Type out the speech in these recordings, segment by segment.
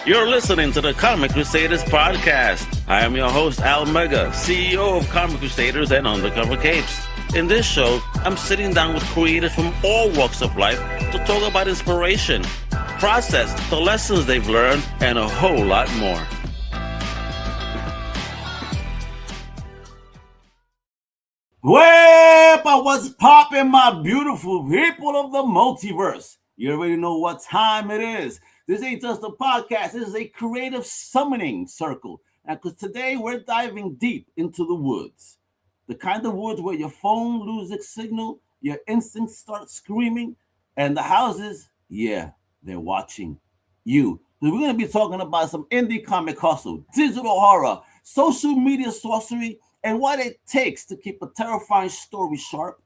You're listening to the Comic Crusaders podcast. I am your host, Al Mega, CEO of Comic Crusaders and Undercover Capes. In this show, I'm sitting down with creators from all walks of life to talk about inspiration, process, the lessons they've learned, and a whole lot more. Well, what's poppin', my beautiful people of the multiverse? You already know what time it is. This ain't just a podcast. This is a creative summoning circle. And because today we're diving deep into the woods. The kind of woods where your phone loses signal, your instincts start screaming, and the houses, yeah, they're watching you. So we're going to be talking about some indie comic hustle, digital horror, social media sorcery, and what it takes to keep a terrifying story sharp,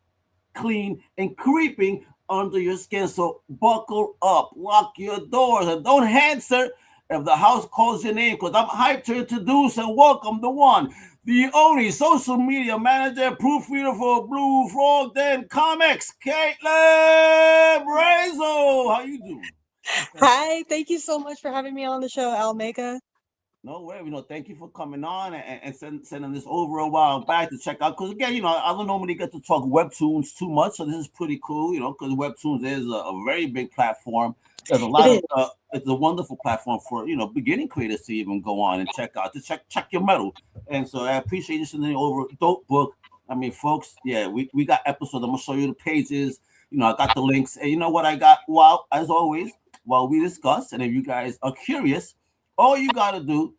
clean, and creeping under your skin. So buckle up, lock your doors, and don't answer if the house calls your name, because I'm hyped to introduce and welcome the one, the only social media manager, proofreader for Blue Frog Den Comics, Caitlin Brasel. How you doing? Hi, thank you so much for having me on the show, Al Mega. No way, thank you for coming on and sending this over a while back to check out. Because again, I don't normally get to talk webtoons too much, so this is pretty cool, because webtoons is a very big platform. There's a lot of it's a wonderful platform for beginning creators to even go on and check out, to check your metal. And so I appreciate you sending over dope book. I mean, folks, yeah, we got episodes. I'm gonna show you the pages. I got the links, and you know what I got? Well, as always, while we discuss, and if you guys are curious, all you got to do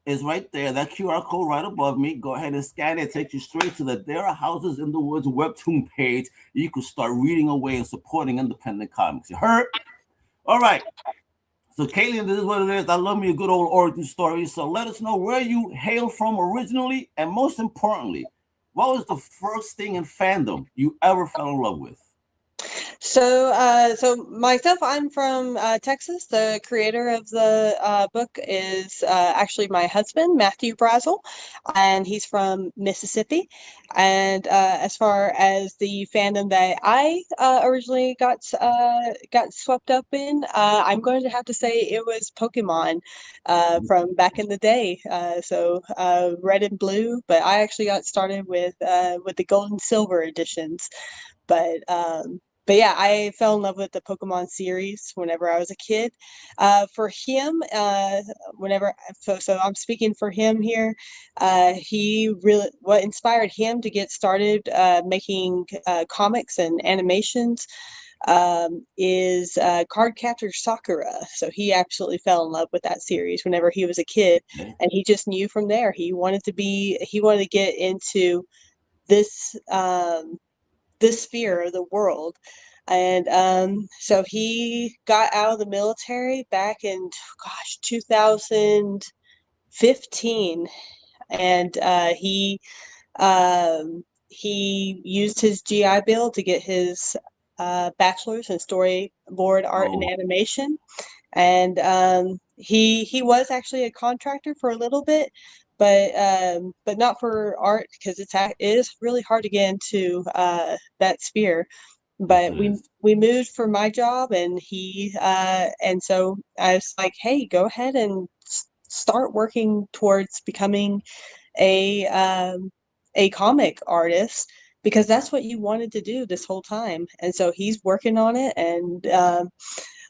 is right there, that QR code right above me. Go ahead and scan it. Take you straight to the There Are Houses in the Woods webtoon page. You can start reading away and supporting independent comics. You heard? All right. So, Caitlin, this is what it is. I love me a good old origin story. So let us know where you hail from originally. And most importantly, what was the first thing in fandom you ever fell in love with? So myself, I'm from Texas. The creator of the book is actually my husband, Matthew Brasel, and he's from Mississippi. And as far as the fandom that I originally got swept up in, I'm going to have to say it was Pokemon from back in the day. So red and blue, but I actually got started with the gold and silver editions. But yeah, I fell in love with the Pokemon series whenever I was a kid. For him, so I'm speaking for him here. What inspired him to get started making comics and animations is Cardcaptor Sakura. So he absolutely fell in love with that series whenever he was a kid, and he just knew from there he wanted to get into this. This sphere of the world. And so he got out of the military back in 2015, and he used his GI Bill to get his bachelor's in storyboard art and animation. And he was actually a contractor for a little bit, but not for art, because it is really hard to get into that sphere. But we moved for my job, and and so I was like, hey, go ahead and start working towards becoming a comic artist, because that's what you wanted to do this whole time. And so he's working on it and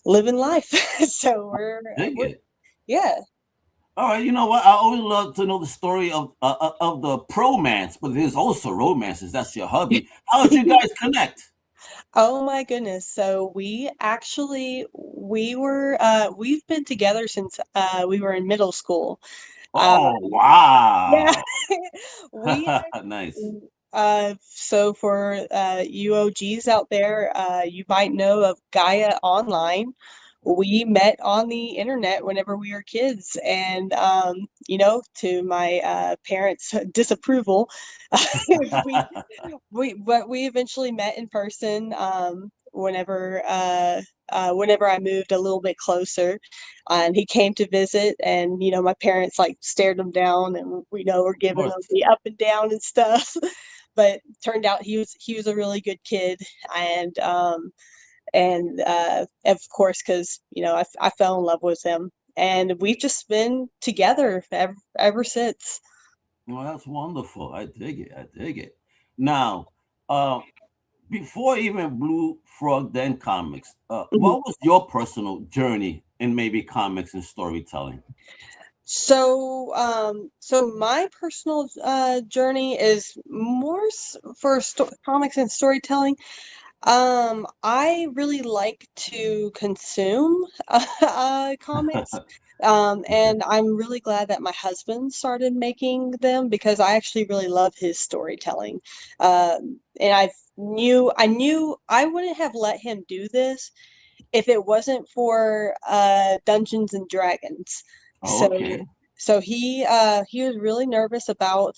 living life. So yeah. All right, you know what? I always love to know the story of the promance, but there's also romances. That's your hobby. How did you guys connect? Oh my goodness. So we've been together since we were in middle school. Oh, wow. Yeah. Nice. So for you OGs out there, you might know of Gaia Online. We met on the internet whenever we were kids, and to my parents' disapproval, we eventually met in person whenever I moved a little bit closer, and he came to visit, and my parents like stared him down, and were giving him the up and down and stuff. But turned out he was a really good kid, and of course, because I fell in love with him, and we've just been together ever since. Well, that's wonderful. I dig it. I dig it. Now, uh, before even Blue Frog Den Comics, Mhm. what was your personal journey in maybe comics and storytelling? So my personal journey is more for comics and storytelling. I really like to consume comics. Okay. And I'm really glad that my husband started making them because I actually really love his storytelling. And I knew I wouldn't have let him do this if it wasn't for Dungeons and Dragons. Oh, So okay. he was really nervous about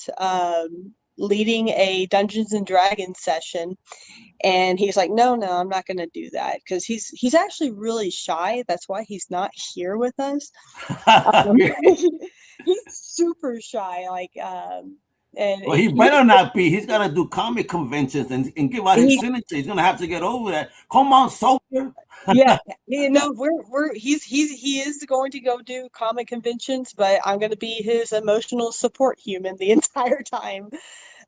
leading a Dungeons and Dragons session, and he's like, no, no, I'm not going to do that because he's actually really shy. That's why he's not here with us. Um, he's super shy, and Well, he better not be. He's got to do comic conventions and give out his he signature. He's gonna have to get over that. Come on, soldier. yeah, he is going to go do comic conventions, but I'm going to be his emotional support human the entire time.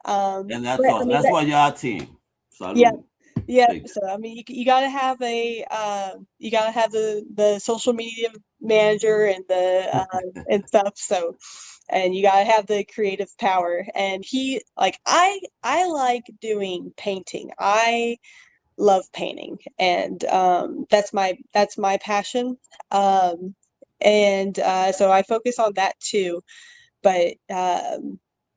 And that's But I awesome. mean That's that why you're our team. yeah, Salute. yeah. Big. So I mean you got to have you got to have the social media manager and the and stuff. So and you got to have the creative power. And he like I like doing painting. I love painting, and that's my passion. Um, and so I focus on that too. But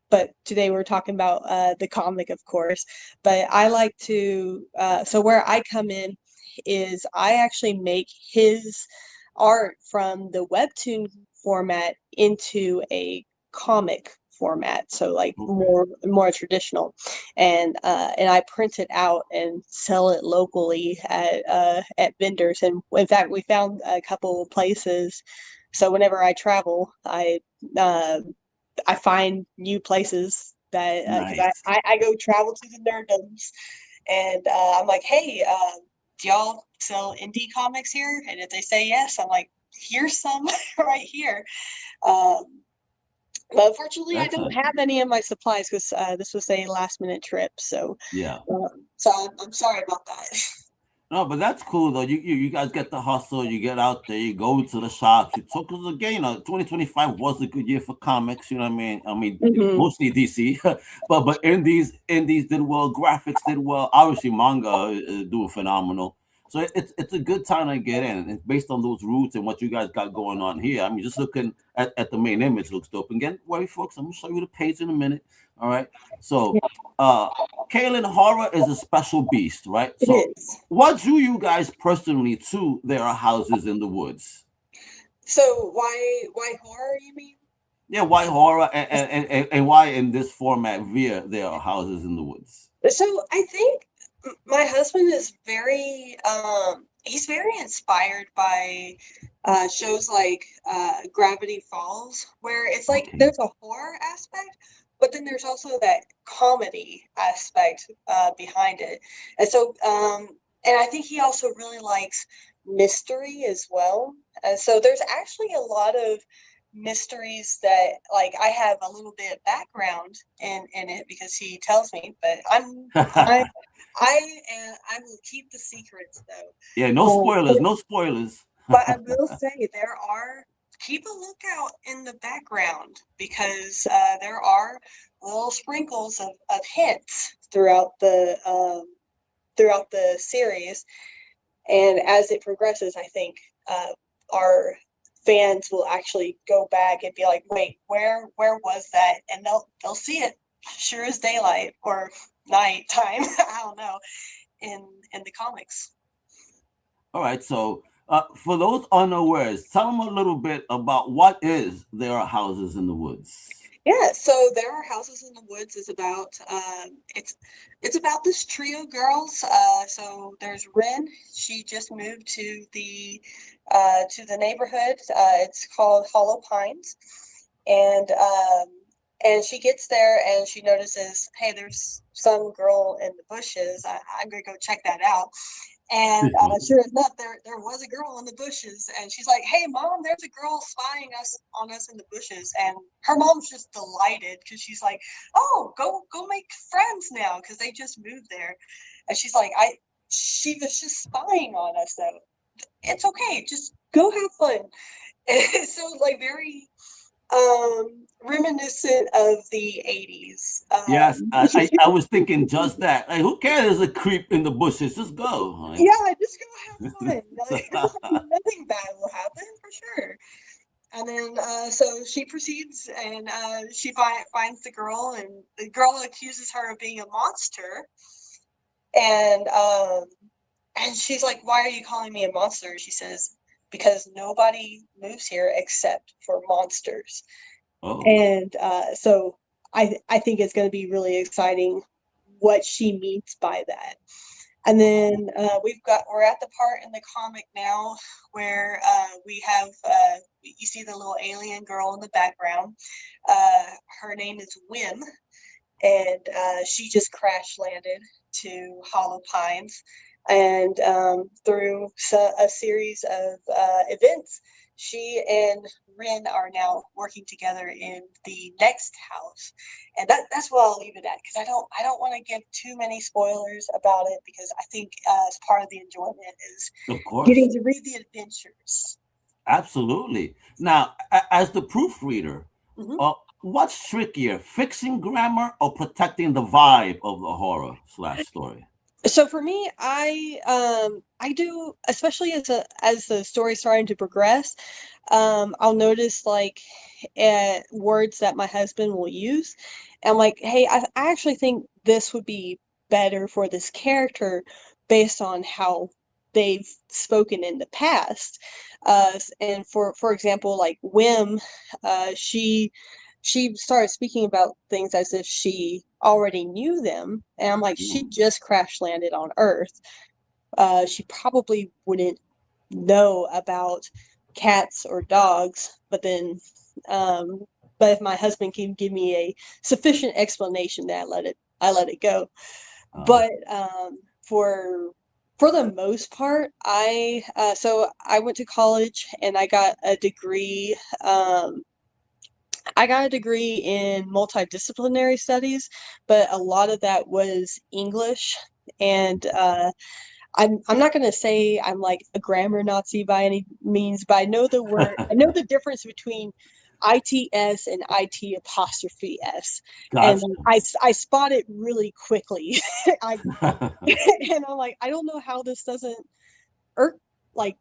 but today we're talking about the comic, of course. But I like to so where I come in is I actually make his art from the webtoon format into a comic format, so like Okay. more traditional, and I print it out and sell it locally at vendors. And in fact, we found a couple of places. So whenever I travel, uh, I find new places that because Nice. I go travel to the nerdoms, and I'm like, hey, do y'all sell indie comics here? And if they say yes, I'm like, here's some right here. Um, but unfortunately, I don't Excellent. have any of my supplies because this was a last minute trip. Yeah. So I'm sorry about that. No, but that's cool though. You guys get the hustle. You get out there. You go to the shops. You talk because again, 2025 was a good year for comics. You know what I mean? I mean, Hmm. mostly DC, but indies did well. Graphics did well. Obviously, manga is doing phenomenal. So it's a good time to get in. And based on those roots and what you guys got going on here, I mean, just looking at the main image looks dope. And again, worry, folks. I'm gonna show you the page in a minute. All right. So, uh, Kaylin, horror is a special beast, right? It So is. what drew you guys personally to There Are Houses in the Woods? So why horror, you mean? Yeah, why horror and why in this format via There Are Houses in the Woods? So I think my husband is he's very inspired by shows like Gravity Falls, where it's like Okay. there's a horror aspect, but then there's also that comedy aspect behind it. And so and I think he also really likes mystery as well. And so there's actually a lot of mysteries that like I have a little bit of background in it because he tells me, but I I will keep the secrets Yeah, no though. spoilers, no spoilers. But I will say there are keep a lookout in the background because there are little sprinkles of hints throughout the series, and as it progresses, I think our fans will actually go back and be like, "Wait, where was that?" And they'll see it sure as daylight or nighttime. I don't know in the comics. All right, so for those unawares, tell them a little bit about what is There Are Houses in the Woods. Yeah, so there are houses in the woods is about it's about this trio of girls. So there's Ren. She just moved to the neighborhood. It's called Hollow Pines, and and she gets there and she notices, hey, there's some girl in the bushes. I'm gonna go check that out. And sure enough, there was a girl in the bushes, and she's like, "Hey, mom, there's a girl spying on us in the bushes." And her mom's just delighted because she's like, "Oh, go make friends now," because they just moved there. And she's like, she was just spying on us, though. It's okay, just go have fun." And so like very reminiscent of the 80s. Yes, I was thinking just that. Like, who cares? There's a creep in the bushes. Just go. Like, yeah, just go have fun. Like, nothing bad will happen for sure. And then so she proceeds, and she finds the girl, and the girl accuses her of being a monster. And she's like, "Why are you calling me a monster?" She says, "Because nobody moves here except for monsters." oh, And so I think it's going to be really exciting what she means by that. And then we're at the part in the comic now where we have you see the little alien girl in the background. Her name is Whim, and she just crash landed to Hollow Pines, and through a series of events, she and Rin are now working together in the next house, and that's what I'll leave it at, because I don't want to give too many spoilers about it, because I think as part of the enjoyment is of course. getting to read the adventures. Absolutely. Now, as the proofreader, Mhm. what's trickier, fixing grammar or protecting the vibe of the horror / story? So for me, I do, especially as the story's starting to progress, I'll notice like words that my husband will use. And I'm like, "Hey, I actually think this would be better for this character based on how they've spoken in the past." And for example, like Whim, she started speaking about things as if she already knew them. And I'm like, she just crash landed on Earth. She probably wouldn't know about cats or dogs, but then but if my husband can give me a sufficient explanation, that I let it go. But for the most part, so I went to college and I got a degree in multidisciplinary studies, but a lot of that was English. And I'm not going to say I'm like a grammar Nazi by any means, but I know I know the difference between ITS and IT apostrophe S. And Gotcha. I spot it really quickly. And I'm like, I don't know how this doesn't irk, like,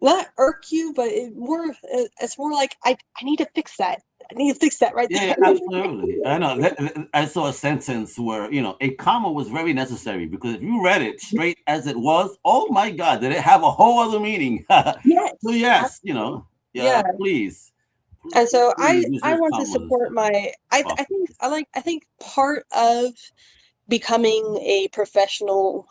not irk you, but it's more like I need to fix that. I need to fix that right Yeah, there. absolutely. I know. I saw a sentence where, a comma was very necessary, because if you read it straight as it was, oh my God, did it have a whole other meaning? Yes. So yes, Yeah. please, And so please use I those want to commas. support I think part of becoming a professional,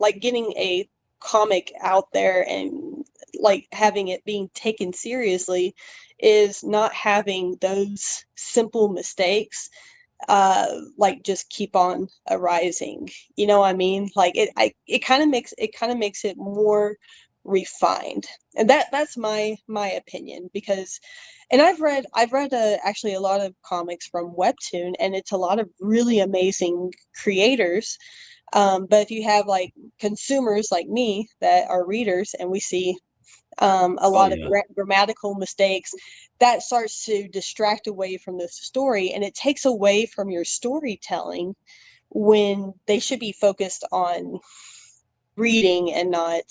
like getting a comic out there and like having it being taken seriously, is not having those simple mistakes like just keep on arising. You know what I mean? Like it kind of makes it more refined. And that's my opinion, because and I've read actually a lot of comics from Webtoon, and it's a lot of really amazing creators. But if you have like consumers like me that are readers, and we see a Oh lot of yeah. grammatical mistakes, that starts to distract away from the story, and it takes away from your storytelling when they should be focused on reading and not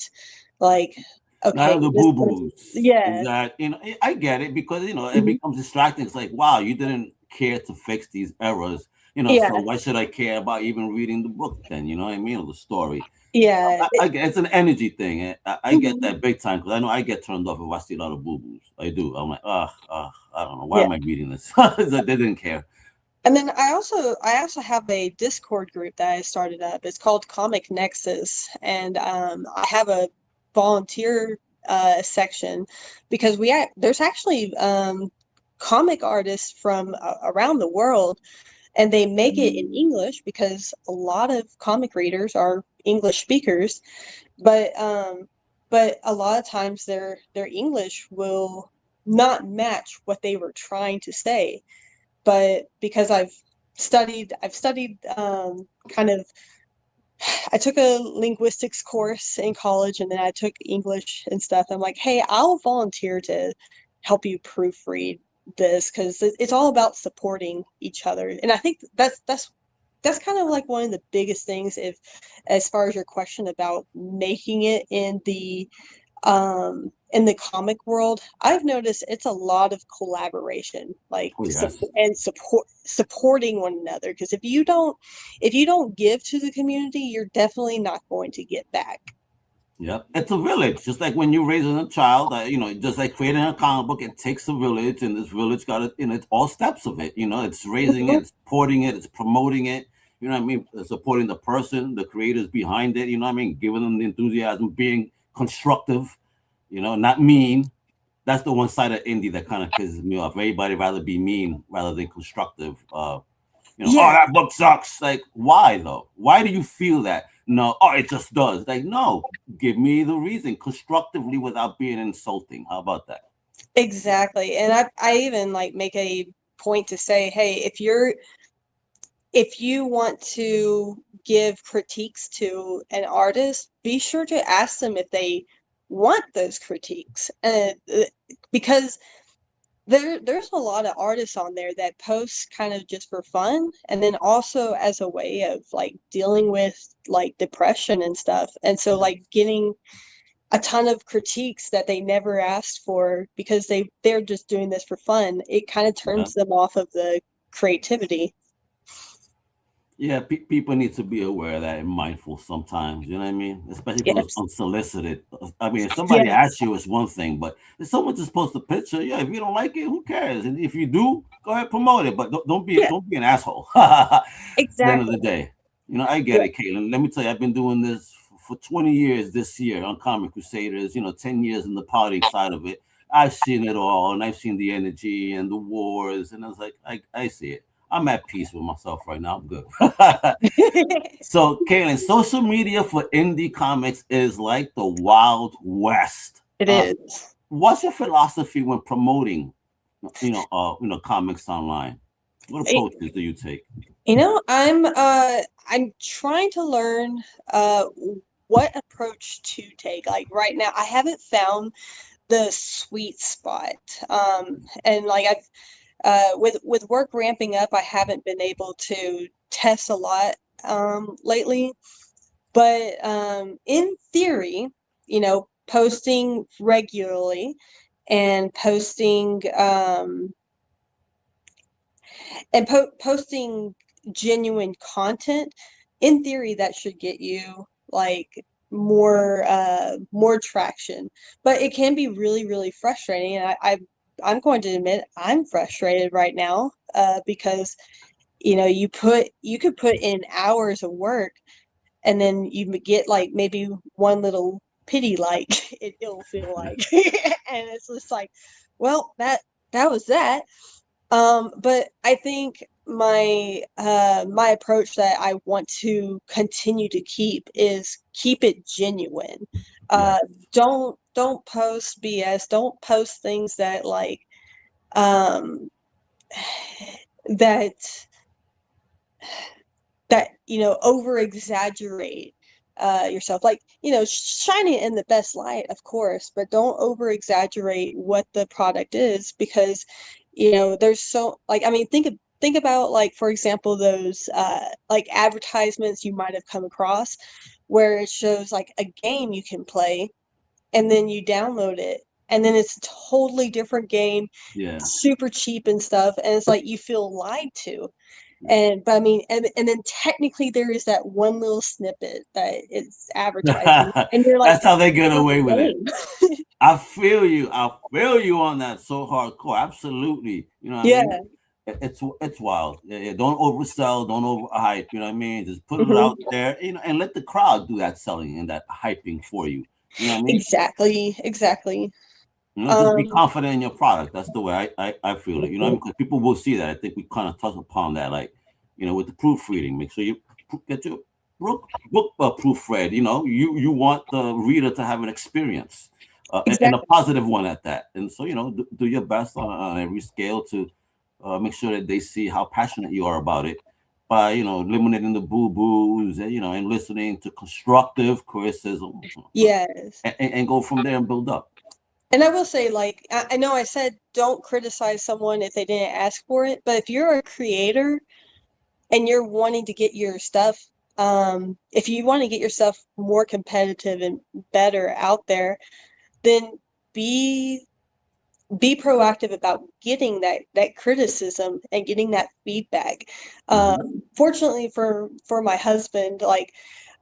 like, None okay, of the this boo person, boos. yeah, Is that I get it, because it mhm, becomes distracting. It's like, wow, you didn't care to fix these errors. So yeah, why should I care about even reading the book then? You know what I mean, or the story. yeah, I get it's an energy thing. I get mhm, that big time, because I know I get turned off if I see a lot of boo boos. I do. I'm like, I don't know, why yeah. am I reading this? It's like they didn't care. And then I also have a Discord group that I started up. It's called Comic Nexus, and I have a volunteer section, because there's actually comic artists from around the world, and they make it in English because a lot of comic readers are English speakers, but a lot of times their English will not match what they were trying to say. But because I've studied kind of, I took a linguistics course in college, and then I took English and stuff. I'm like, hey, I'll volunteer to help you proofread this, because it's all about supporting each other. And I think that's kind of like one of the biggest things, if as far as your question about making it in the comic world, I've noticed it's a lot of collaboration, like supporting one another. Because if you don't give to the community, you're definitely not going to get back. Yep, it's a village. Just like when you're raising a child, just like creating a comic book, it takes a village, and this village got it. It's all steps of it. It's raising it, it's supporting it, it's promoting it. You know what I mean? Supporting the person, the creators behind it. You know what I mean? Giving them the enthusiasm, being constructive. Not mean. That's the one side of indie that kind of pisses me off. Everybody rather be mean rather than constructive. Oh, that book sucks. Like, why though? Why do you feel that? No, it just does. Like, no, give me the reason constructively without being insulting. How about that? Exactly. And I even like make a point to say, hey, if you want to give critiques to an artist, be sure to ask them if they want those critiques, because there's a lot of artists on there that post kind of just for fun, and then also as a way of like dealing with like depression and stuff. And so like getting a ton of critiques that they never asked for because they're just doing this for fun, it kind of turns them off of the creativity. Yeah, people need to be aware of that and mindful sometimes. You know what I mean? Especially if it's unsolicited. I mean, if somebody asks you, it's one thing, but if someone just posts a picture, if you don't like it, who cares? And if you do, go ahead, promote it, but don't be an asshole. Exactly. At the end of the day, I get it, Caitlin. Let me tell you, I've been doing this for 20 years this year on Comic Crusaders. 10 years in the party side of it. I've seen it all, and I've seen the energy and the wars, and I was like, I see it. I'm at peace with myself right now. I'm good. So, Kaylin, social media for indie comics is like the Wild West. It is. What's your philosophy when promoting, comics online? What approaches do you take? I'm trying to learn what approach to take. Like right now, I haven't found the sweet spot. And like with work ramping up, I haven't been able to test a lot lately. But in theory, posting regularly and posting posting genuine content, in theory, that should get you like more traction. But it can be really, really frustrating, and I'm going to admit I'm frustrated right now because you could put in hours of work, and then you get like maybe one little pity like it'll feel like and it's just like, well, that was that. But I think my approach that I want to continue to keep is keep it genuine. Don't post BS. Don't post things that like that over exaggerate yourself, like shine it in the best light, of course, but don't over exaggerate what the product is, because there's so, like, I mean, think about, like, for example, those like advertisements you might have come across where it shows like a game you can play, and then you download it, and then it's a totally different game, super cheap and stuff, and it's like you feel lied to. But I mean, and then technically there is that one little snippet that it's advertising, and you're like, that's how they get away with it. I feel you on that so hardcore. Absolutely. You know what I mean? It's wild. Don't oversell, don't overhype. You know what I mean? Just put it out there, and let the crowd do that selling and that hyping for you. You know what I mean? Exactly. Just be confident in your product. That's the way I feel it. Because people will see that. I think we kind of touch upon that. Like, with the proofreading. Make sure you get your book proofread. You want the reader to have an experience, and a positive one at that. And so, do your best on every scale to make sure that they see how passionate you are about it by, eliminating the boo-boos and listening to constructive criticism. Yes. And go from there and build up. And I will say, like, I know I said don't criticize someone if they didn't ask for it, but if you're a creator and you're wanting to get your stuff, if you want to get your stuff more competitive and better out there, then be proactive about getting that criticism and getting that feedback. Fortunately for my husband, like,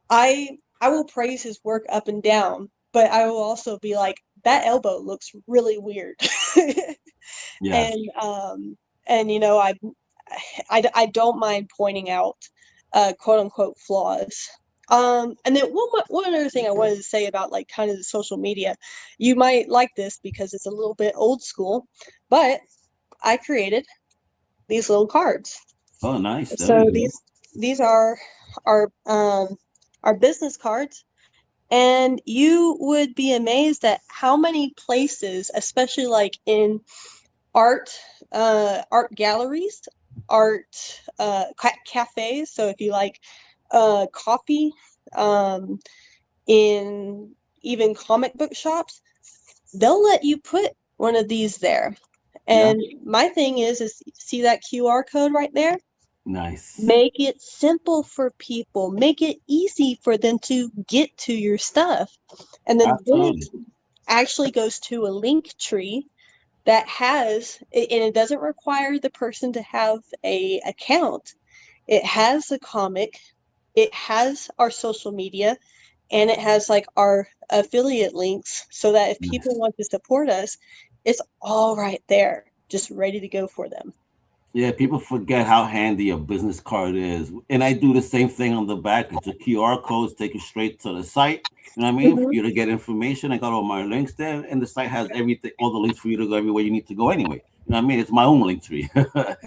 I will praise his work up and down, but I will also be like, that elbow looks really weird. Yes. And I don't mind pointing out quote unquote flaws. And then one other thing I wanted to say about, like, kind of the social media, you might like this because it's a little bit old school, but I created these little cards. Oh, nice. So these are our business cards, and you would be amazed at how many places, especially like in art galleries, art cafes. So if you like coffee, in even comic book shops, they'll let you put one of these there. And my thing is see that QR code right there? Nice. Make it simple for people. Make it easy for them to get to your stuff. And then this actually goes to a link tree that has, and it doesn't require the person to have a account. It has the comic, it has our social media, and it has like our affiliate links, so that if people want to support us, it's all right there, just ready to go for them. Yeah, people forget how handy a business card is. And I do the same thing on the back. It's a QR code, take you straight to the site. You know what I mean? For you to get information. I got all my links there, and the site has everything, all the links for you to go everywhere you need to go anyway. You know what I mean? It's my own link tree.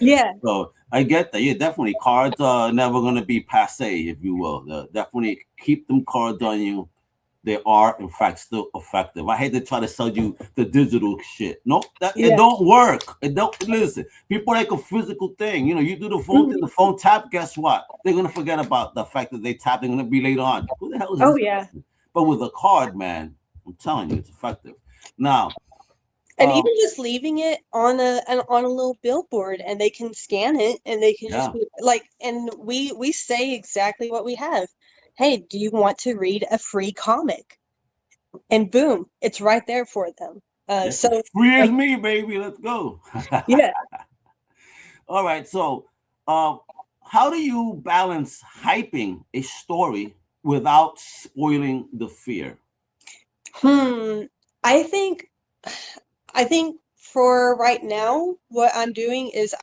Yeah. So I get that. Yeah, definitely. Cards are never going to be passe, if you will. Definitely keep them cards on you. They are, in fact, still effective. I hate to try to sell you the digital shit. Nope, it don't work. It don't. Listen, people like a physical thing. You do the phone thing, the phone tap. Guess what? They're gonna forget about the fact that they tap. They're gonna be later on. Who the hell is this? Oh yeah. But with a card, man, I'm telling you, it's effective. Now, and even just leaving it on a little billboard, and they can scan it, and they can just be like, and we say exactly what we have. Hey, do you want to read a free comic? And boom, it's right there for them. So free as me, baby. Let's go. Yeah. All right. So, how do you balance hyping a story without spoiling the fear? I think for right now, what I'm doing is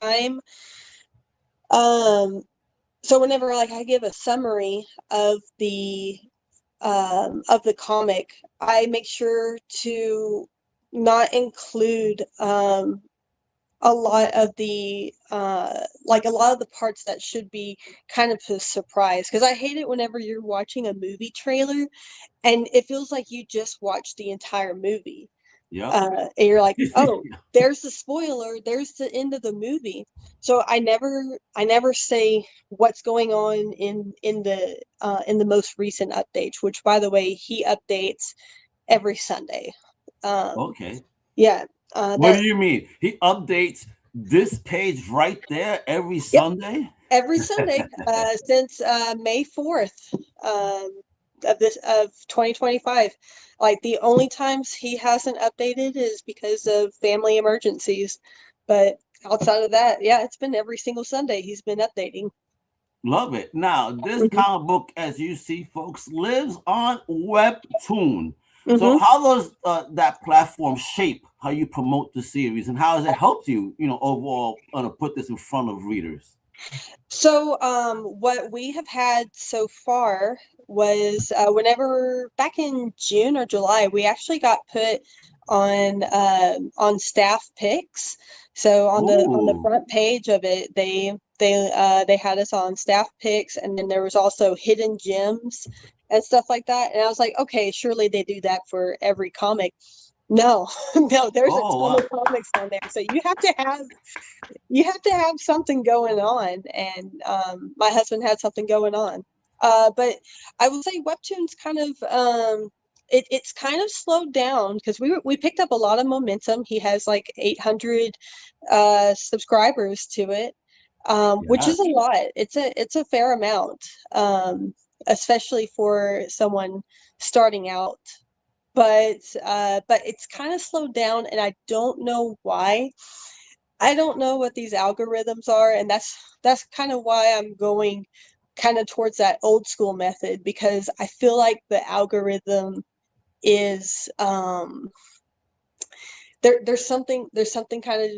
so whenever, like, I give a summary of the comic, I make sure to not include a lot of the parts that should be kind of a surprise, because I hate it whenever you're watching a movie trailer and it feels like you just watched the entire movie. And you're like, oh, there's the spoiler, there's the end of the movie. So I never say what's going on in the most recent updates, which, by the way, he updates every Sunday. Okay. Yeah. What do you mean? He updates this page right there every Sunday? Every Sunday since May 4th. Of 2025. Like, the only times he hasn't updated is because of family emergencies, but outside of that, yeah, it's been every single Sunday he's been updating. Love it. Now, this comic book, as you see, folks, lives on Webtoon. So how does that platform shape how you promote the series, and how has it helped you, overall, put this in front of readers? So what we have had so far was whenever back in June or July, we actually got put on staff picks. So on the front page of it, they they had us on staff picks, and then there was also hidden gems and stuff like that. And I was like, okay, surely they do that for every comic. No, no, there's a Oh, ton wow. of comics on there, so you have to have something going on, and my husband had something going on. But I would say Webtoons kind of it's kind of slowed down because we picked up a lot of momentum. He has like 800 subscribers to it, which is a Yes. lot. It's a fair amount, especially for someone starting out. But it's kind of slowed down, and I don't know why. I don't know what these algorithms are, and that's kind of why I'm going kind of towards that old school method, because I feel like the algorithm is there's something kind of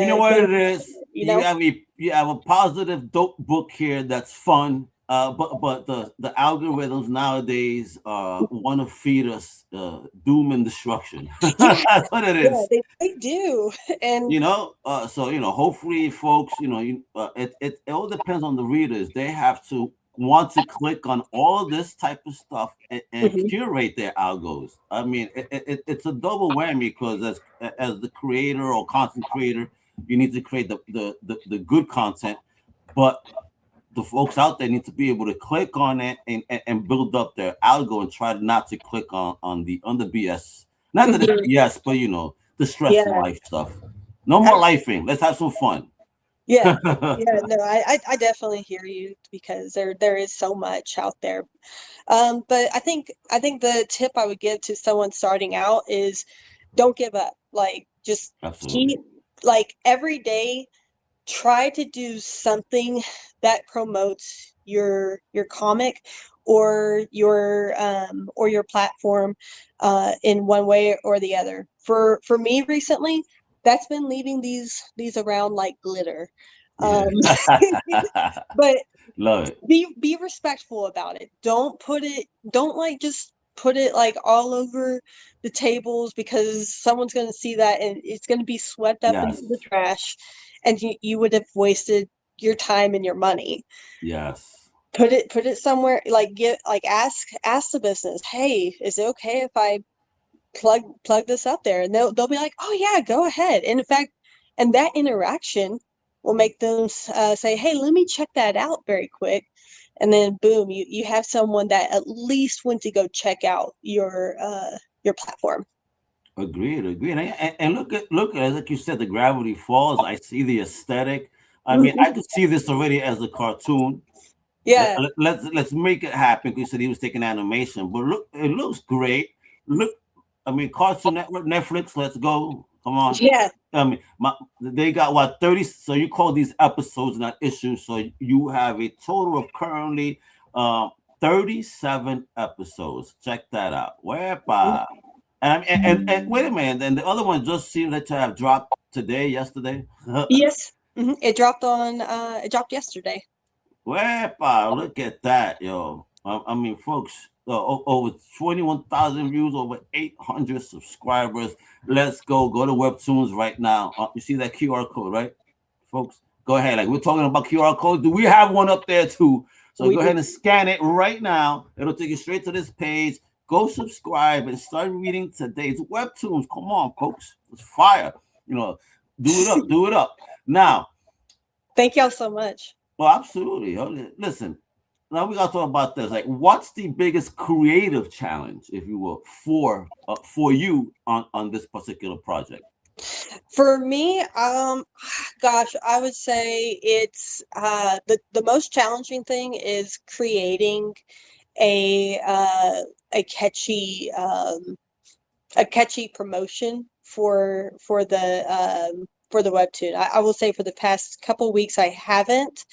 You know what going, it is? you know? You have a positive dope book here that's fun. But the algorithms nowadays want to feed us doom and destruction. Yeah, That's what it yeah, is. they do. And You know, so you know, hopefully, folks, you know, it all depends on the readers. They have to want to click on all this type of stuff and mhm, curate their algos. I mean, it's a double whammy because as the creator or content creator, you need to create the good content, but the folks out there need to be able to click on it and build up their algo and try not to click on the BS. Not that it's mhm, BS, but you know, the stressful yeah, life stuff. No more lifing. Let's have some fun. yeah, yeah. No, I definitely hear you, because there is so much out there. But I think the tip I would give to someone starting out is don't give up. Like, just Absolutely. keep, like, every day try to do something that promotes your comic or your platform in one way or the other. For me recently, that's been leaving these around like glitter. Yeah. Um, but Love it. be respectful about it. Don't like just put it like all over the tables, because someone's going to see that and it's going to be swept up into Yes. the trash, and you would have wasted your time and your money. Yes. Put it somewhere, like, get like ask the business, hey, is it okay if I plug this up there? And they'll be like, oh yeah, go ahead. And in fact, and that interaction will make them say, hey, let me check that out very quick. And then boom, you have someone that at least went to go check out your platform. Agreed, agreed. And look at like you said, the gravity falls. I see the aesthetic. I mean, I Mhm. could see this already as a cartoon. Yeah. Let's make it happen. You said he was taking animation, but look, it looks great. Look, I mean, Cartoon Network, Netflix, let's go. Come on. Yeah. I mean, they got what 30. So you call these episodes, not issues. So you have a total of currently 37 episodes. Check that out. Whereby, and wait a minute, and the other one just seemed to have dropped today, yesterday. Yes. It dropped yesterday. Wepa, look at that, yo. I mean, folks, over 21,000 views, over 800 subscribers. Let's go. Go to Webtoons right now. You see that QR code, right? Folks, go ahead. Like, we're talking about QR code. Do we have one up there too? So We go do. ahead and scan it right now. It'll take you straight to this page. Go subscribe and start reading today's Webtoons. Come on, folks. It's fire. You know, do it up. Do it up. Now, Thank y'all so much. well, absolutely. Listen, now we got to talk about this. Like, what's the biggest creative challenge, if you will, for you on this particular project? For me, gosh, I would say it's the most challenging thing is creating a uh, a catchy a catchy promotion for the webtoon. I will say for the past couple weeks I haven't,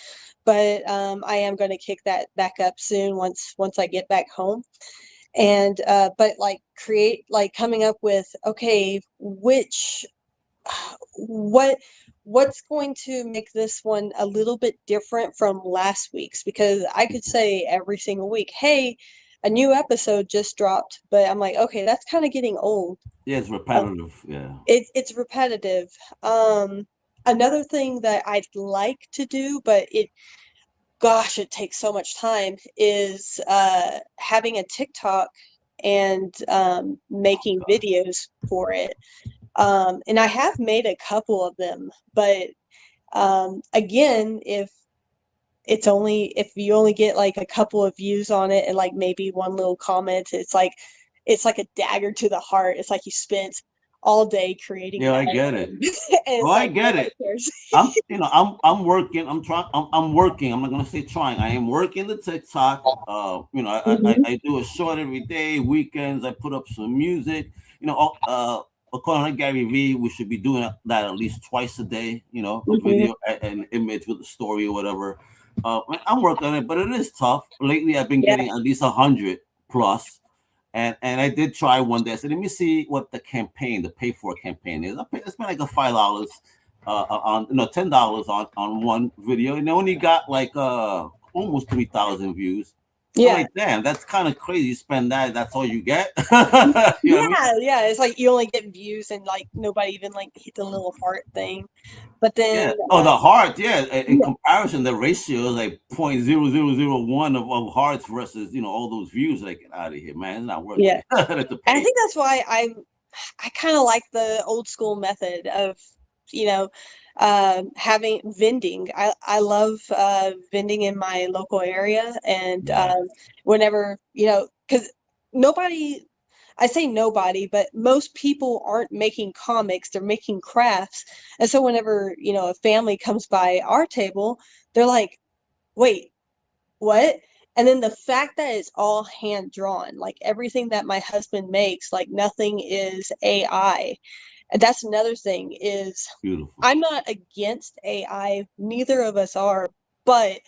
but I am going to kick that back up soon once I get back home. And but like create like coming up with, okay, which what what's going to make this one a little bit different from last week's, because I could say every single week, hey, a new episode just dropped, but I'm like, okay, that's kind of getting old. Yeah, it's uh, repetitive. Yeah. it's repetitive. um another thing that I'd like to do, but gosh, it takes so much time, is having a TikTok and making videos for it. And I have made a couple of them, but again, if you only get like a couple of views on it and like maybe one little comment, it's like a dagger to the heart. It's like you spent all day creating Yeah, that. I get it. And Oh, I get it. I'm working. I'm working. I'm not gonna say trying. I am working the TikTok. I do a short every day. Weekends, I put up some music. According to Gary Vee, we should be doing that at least twice a day. A video, an image with a story or whatever. I'm working on it, but it is tough. Lately, I've been getting at least 100 plus. And I did try one day. I said, let me see what the pay for campaign is. I spent like $5 on $10 on one video, and they only got like almost 3,000 views. Yeah. I'm like, damn, that's kind of crazy. You spend that's all you get. Yeah. It's like you only get views and like nobody even like hit the little heart thing. But then the heart, in comparison, the ratio is like 0.0001 of hearts versus all those views. Like, get out of here, man. It's not worth it. I think that's why I kind of like the old school method of having vending. I love vending in my local area, and whenever because I say nobody, but most people aren't making comics, they're making crafts. And so whenever, a family comes by our table, they're like, wait, what? And then the fact that it's all hand drawn, like everything that my husband makes, like nothing is AI. And that's another thing is beautiful. I'm not against AI, neither of us are, but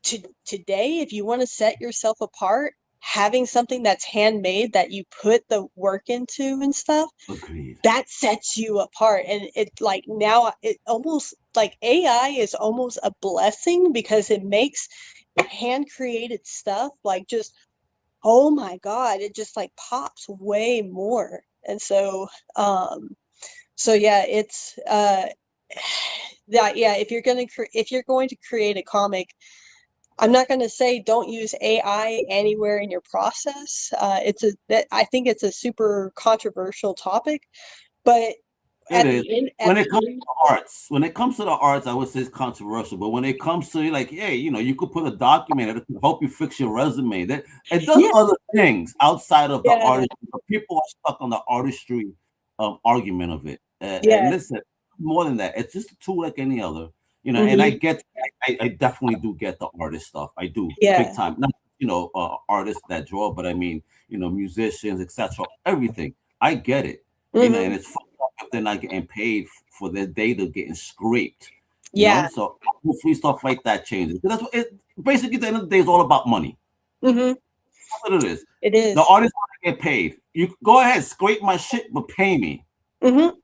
today, if you want to set yourself apart, having something that's handmade that you put the work into and stuff, agreed, that sets you apart. And it like now it almost like AI is almost a blessing because it makes hand created stuff like just, oh my God, it just like pops way more. And so it's if you're going to create a comic, I'm not going to say don't use AI anywhere in your process. I think it's a super controversial topic, but when it comes to the arts, I would say it's controversial. But when it comes to like, you could put a document that could help you fix your resume. That it does other things outside of the artistry. But people are stuck on the artistry argument of it. And listen, more than that, it's just a tool like any other. And I definitely do get the artist stuff. I do big time. Not artists that draw, but I mean, musicians, etc. Everything. I get it. And it's fucked up if they're not getting paid for their data getting scraped. So hopefully stuff like that changes. That's what it basically. At the end of the day, it's all about money. That's what it is. It is. The artists want to get paid. You go ahead, scrape my shit, but pay me. Exactly.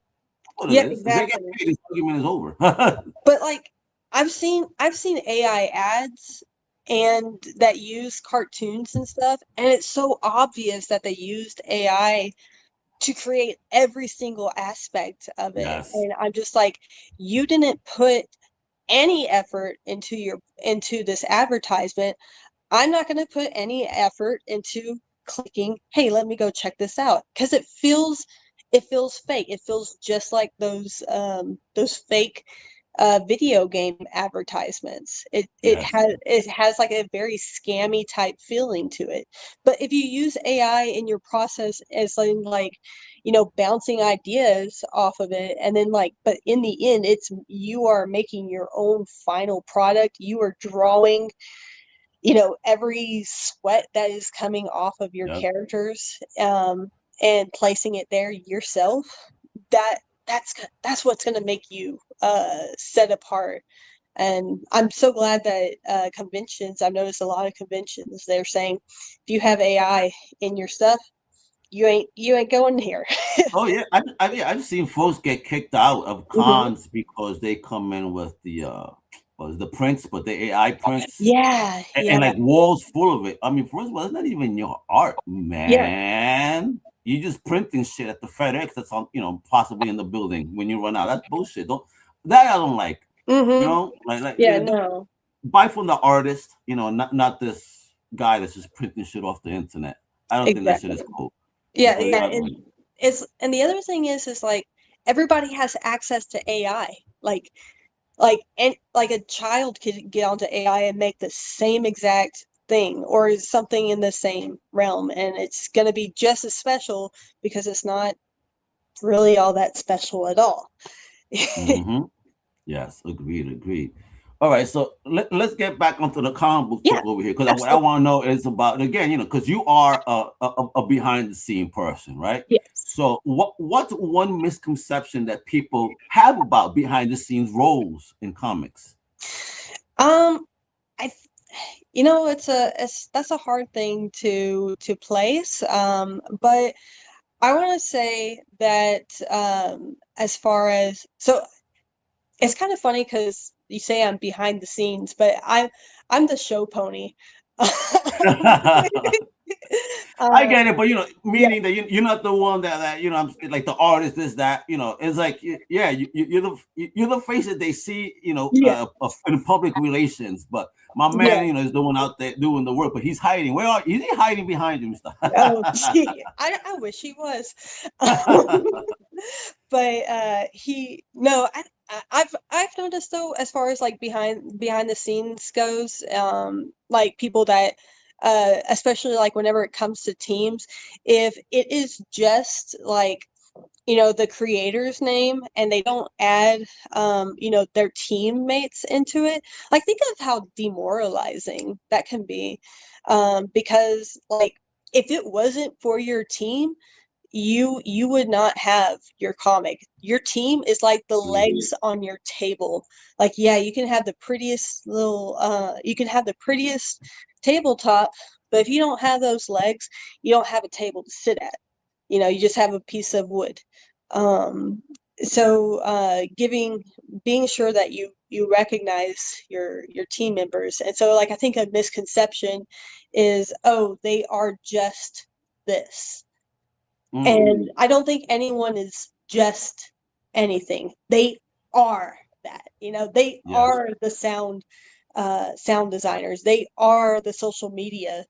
This argument is over. But like I've seen AI ads and that use cartoons and stuff, and it's so obvious that they used AI to create every single aspect of it. And I'm just like, you didn't put any effort into this advertisement. I'm not going to put any effort into clicking, hey, let me go check this out, because it feels fake. It feels just like those fake video game advertisements. It has like a very scammy type feeling to it. But if you use AI in your process as something like, bouncing ideas off of it, and then but in the end, you are making your own final product. You are drawing, every sweat that is coming off of your characters, and placing it there yourself. That's what's going to make you set apart. And I'm so glad that conventions, I've noticed a lot of conventions, they're saying if you have AI in your stuff, you ain't going here. I've seen folks get kicked out of cons because they come in with the prints, but the AI prints, and like walls full of it. I mean, first of all, it's not even your art, man. You just printing shit at the FedEx that's on, possibly in the building when you run out. That's bullshit. that I don't like. Mm-hmm. You know, like Yeah, no. buy from the artist. You know, not this guy that's just printing shit off the internet. I don't think that shit is Exactly. cool. Yeah, Because yeah, and the other thing is like everybody has access to AI. And like a child could get onto AI and make the same exact thing or something in the same realm, and it's going to be just as special because it's not really all that special at all. mm-hmm. Yes, agreed. All right, so let's get back onto the comic book Yeah, talk over here because what I absolutely. want to know is about, again, because you are a behind the scene person, right? Yes. So what's one misconception that people have about behind the scenes roles in comics? Um, I that's a hard thing to place. But I want to say that as far as so it's kind of funny because you say I'm behind the scenes, but I'm the show pony. I Um, get it, but yeah, meaning that you're not the one that I'm like the artist, this that it's like yeah, you're the face that they see, yeah, in public relations. But my yeah. man, is the one out there doing the work, but he's hiding. Is he hiding behind you, stuff? Oh, gee, I wish he was. But he no, I've noticed though, as far as like behind the scenes goes, like people that especially like whenever it comes to teams, if it is just like the creator's name and they don't add their teammates into it, like think of how demoralizing that can be, because like if it wasn't for your team, you would not have your comic. Your team is like the legs on your table. Like, yeah, you can have the prettiest little you can have the prettiest tabletop, but if you don't have those legs, you don't have a table to sit at. You just have a piece of wood. Um, so being sure that you recognize your team members. And so like I think a misconception is, oh, they are just this. And I don't think anyone is just anything. They are that. They Yes. are the sound designers. They are the social media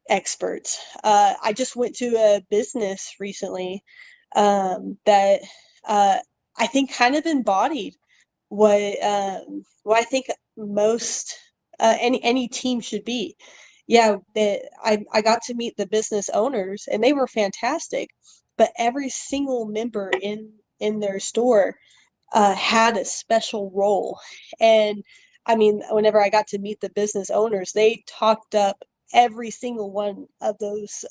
experts. I just went to a business recently that I think kind of embodied what I think most any team should be. Yeah, I got to meet the business owners and they were fantastic, but every single member in their store had a special role. And I mean, whenever I got to meet the business owners, they talked up every single one of those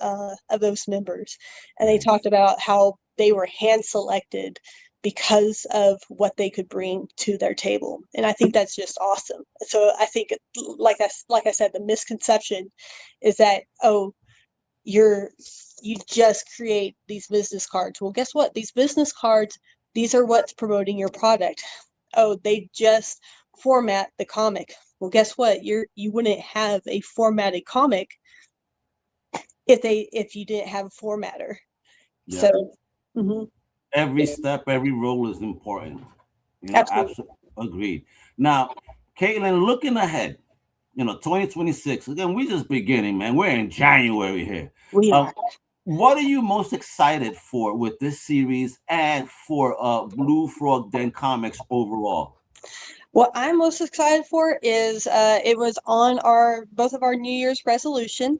members, and they talked Nice. about how they were hand selected because of what they could bring to their table. And I think that's just awesome. So I think, like I said, the misconception is that, oh, you just create these business cards. Well, guess what? These business cards, these are what's promoting your product. Oh, they just format the comic. Well, guess what? You wouldn't have a formatted comic if you didn't have a formatter. Yep. So, mhm, Every step, every role is important. absolutely. Absolutely agreed. Now, Caitlin, looking ahead, 2026. Again, we just beginning, man. We're in January here. We Um, are. what are you most excited for with this series and for Blue Frog Den Comics overall? What I'm most excited for is it was on our both of our New Year's resolution,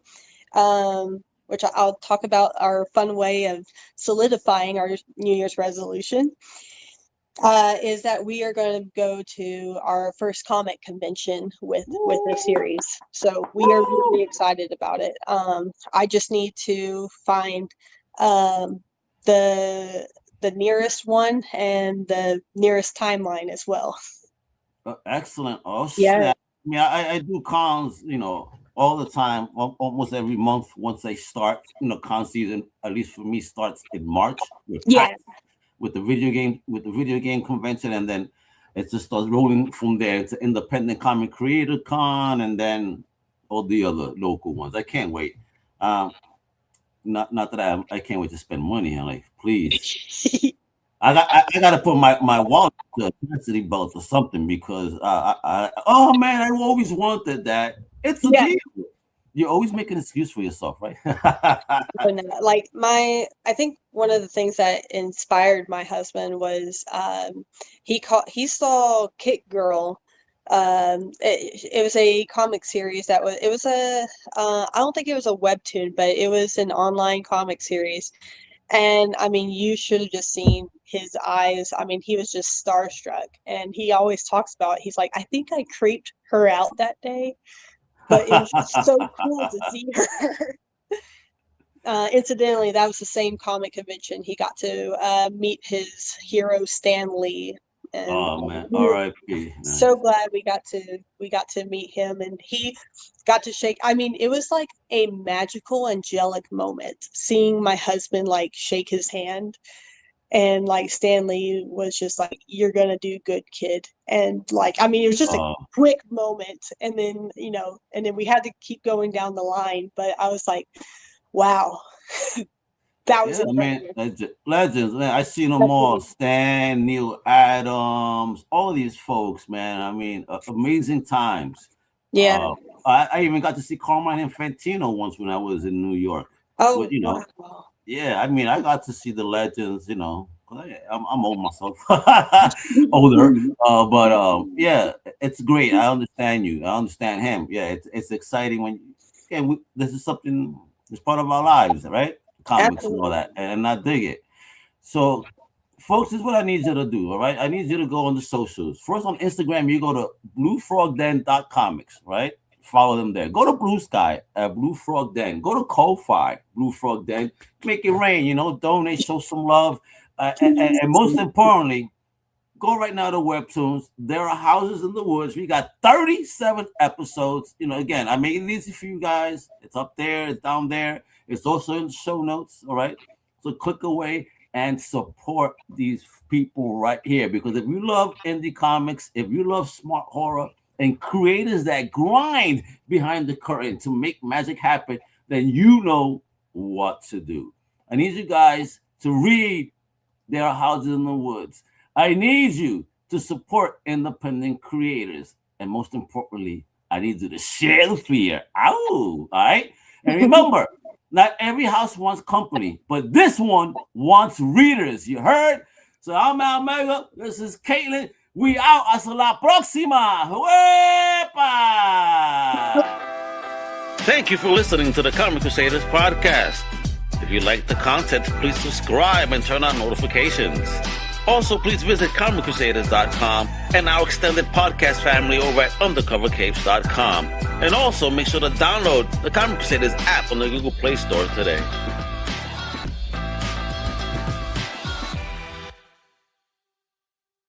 which I'll talk about our fun way of solidifying our New Year's resolution. Is that we are going to go to our first comic convention with this series. So we are really excited about it. I just need to find um, the the nearest one and the nearest timeline as well. Excellent. Oh, Yeah. snap. I mean, I do cons, all the time, almost every month once they start. Con season, at least for me, starts in March with Yeah. the video game convention, and then it just starts rolling from there. It's independent comic creator con, and then all the other local ones. I can't wait. Not that I can't wait to spend money. I'm like, please. I got to put my wallet to a chastity belt or something because oh man, I always wanted that. It's a Yeah. deal. You're always making an excuse for yourself, right? Like I think one of the things that inspired my husband was he saw Kick Girl. It was a comic series that was I don't think it was a webtoon, but it was an online comic series. And I mean, you should have just seen his eyes. I mean, he was just starstruck. And he always talks about, he's like, I think I creeped her out that day, but it was just so cool to see her. Incidentally, that was the same comic convention. He got to meet his hero Stan Lee. And Oh man, we were R.I.P. so glad we got to meet him, and he got to shake. I mean, it was like a magical, angelic moment seeing my husband like shake his hand, and like Stanley was just like, "You're gonna do good, kid." And like, I mean, it was just a quick moment, and then and then we had to keep going down the line. But I was like, "Wow." That was legends, man. I see no more. Stan, Neil Adams, all these folks, man. I mean, amazing times. Yeah. I even got to see Carmine Infantino once when I was in New York. Oh, wow. Yeah, I mean, I got to see the legends. I'm old myself, older. But yeah, it's great. I understand you. I understand him. Yeah, it's exciting when this is something that's part of our lives, right? Comics and all that, and I dig it. So, folks, this is what I need you to do. All right, I need you to go on the socials. First, on Instagram, you go to bluefrogden.comics, right? Follow them there. Go to Bluesky at Blue Frog Den. Go to Ko-Fi, Blue Frog Den. Make it rain. Donate, show some love, and most importantly, go right now to Webtoons. There are Houses in the Woods. We got 37 episodes. Again, I made it easy for you guys. It's up there. It's down there. It's also in the show notes, all right? So click away and support these people right here. Because if you love indie comics, if you love smart horror and creators that grind behind the curtain to make magic happen, then you know what to do. I need you guys to read There Are Houses in the Woods. I need you to support independent creators. And most importantly, I need you to share the fear. Ow! All right? And remember, not every house wants company, but this one wants readers. You heard? So I'm Al Mega. This is Caitlin. We out. Hasta la próxima. Huepa! Thank you for listening to the Comic Crusaders podcast. If you like the content, please subscribe and turn on notifications. Also, please visit comiccrusaders.shop and our extended podcast family over at undercovercapes.com. And also, make sure to download the Comic Crusaders app on the Google Play Store today.